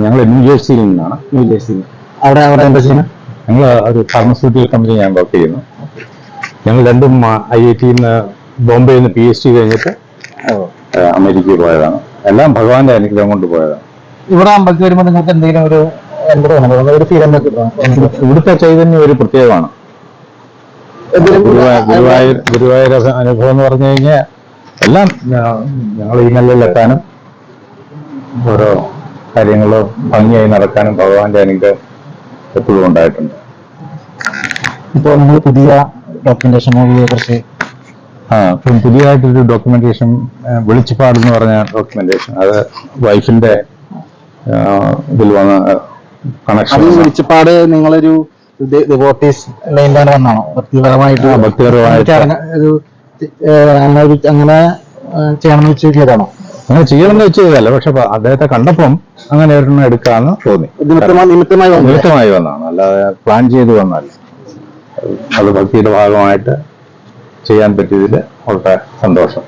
ഞങ്ങൾ ന്യൂജേഴ്സിയിൽ നിന്നാണ്. അവിടെ എന്താ ചെയ്യുന്നത്? ഞങ്ങൾ ഒരു ഫാർമസ്യൂട്ടിക്കൽ കമ്പനി ഞാൻ വർക്ക് ചെയ്യുന്നു. ഞങ്ങൾ രണ്ടും IIT ബോംബെയിൽ നിന്ന് PhD കഴിഞ്ഞിട്ട് അമേരിക്കയിൽ പോയതാണ്. എല്ലാം ഭഗവാന്റെ അനുഗ്രഹം കൊണ്ട് പോയതാണ്. ഇവിടെ അമ്പലത്തിൽ വരുമ്പോൾ നിങ്ങൾക്ക് എന്തെങ്കിലും ഒരു ഇവിടുത്തെ ചൈതന്യം ഒരു പ്രത്യേകമാണ്. ഗുരുവായൂർ അനുഭവം എന്ന് പറഞ്ഞു കഴിഞ്ഞാൽ എല്ലാം ഞങ്ങൾ ഈ നിലയിലെത്താനും ഓരോ കാര്യങ്ങളും ഭംഗിയായി നടക്കാനും ഭഗവാന്റെ അനുഗ്രഹം എപ്പോഴും ഉണ്ടായിട്ടുണ്ട്. ഇപ്പോൾ നമ്മൾ പുതിയ ഡോക്യുമെന്റേഷൻ മൂവിയെ കുറിച്ച് പുതിയതായിട്ടൊരു ഡോക്യുമെന്റേഷൻ വെളിച്ചപ്പാട് എന്ന് പറഞ്ഞ ഡോക്യുമെന്റേഷൻ, അത് വൈഫിന്റെ ഇതിൽ വന്ന കണക്ഷൻ. വെളിച്ചപ്പാട് നിങ്ങളൊരു ഡിവോട്ടീസ് ലൈനിലാണ് വന്നാണോ? ഭക്തിപരമായിട്ട് അങ്ങനെ ചെയ്യണമെന്ന് വെച്ച് ചെയ്താണോ? അങ്ങനെ ചെയ്യണമെന്ന് വെച്ച് ചെയ്തല്ല, പക്ഷെ അദ്ദേഹത്തെ കണ്ടപ്പം അങ്ങനെ ഒരെണ്ണം എടുക്കാന്ന് തോന്നി. നിമിത്തമായി വന്നതാണ്, അല്ലാതെ പ്ലാൻ ചെയ്ത് വന്നല്ല. അത് ഭക്തിയുടെ ഭാഗമായിട്ട് ചെയ്യാൻ പറ്റിയതിൽ വളരെ സന്തോഷം.